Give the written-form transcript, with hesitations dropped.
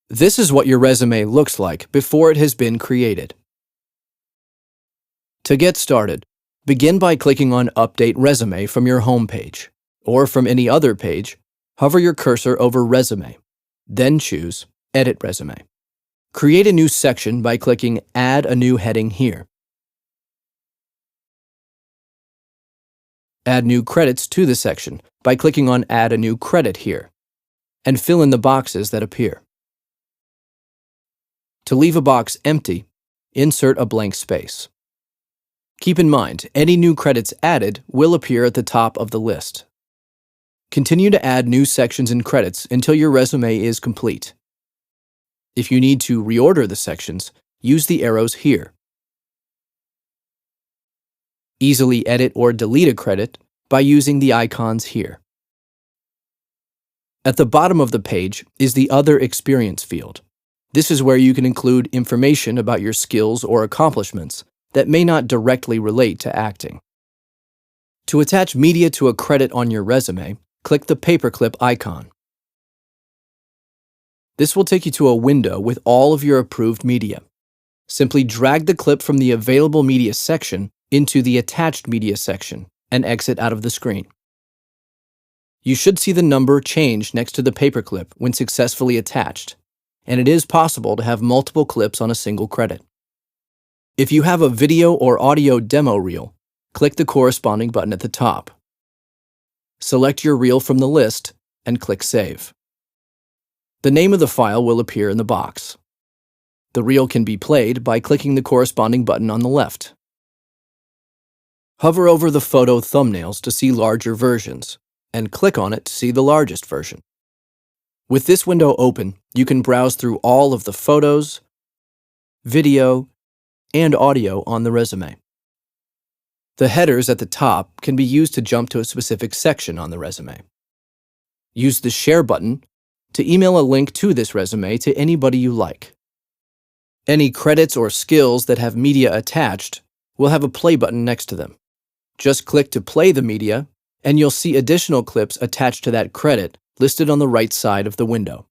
This is what your resume looks like before it has been created. To get started, begin by clicking on Update Resume from your home page, or from any other page. Hover your cursor over Resume, then choose Edit Resume. Create a new section by clicking Add a new heading here. Add new credits to the section by clicking on Add a new credit here, and fill in the boxes that appear. To leave a box empty, insert a blank space. Keep in mind, any new credits added will appear at the top of the list. Continue to add new sections and credits until your resume is complete. If you need to reorder the sections, use the arrows here. Easily edit or delete a credit by using the icons here. At the bottom of the page is the Other Experience field. This is where you can include information about your skills or accomplishments that may not directly relate to acting. To attach media to a credit on your resume, click the paperclip icon. This will take you to a window with all of your approved media. Simply drag the clip from the Available Media section into the Attached Media section and exit out of the screen. You should see the number change next to the paperclip when successfully attached, and it is possible to have multiple clips on a single credit. If you have a video or audio demo reel, click the corresponding button at the top. Select your reel from the list and click Save. The name of the file will appear in the box. The reel can be played by clicking the corresponding button on the left. Hover over the photo thumbnails to see larger versions, and click on it to see the largest version. With this window open, you can browse through all of the photos, video, and audio on the resume. The headers at the top can be used to jump to a specific section on the resume. Use the Share button to email a link to this resume to anybody you like. Any credits or skills that have media attached will have a play button next to them. Just click to play the media, and you'll see additional clips attached to that credit listed on the right side of the window.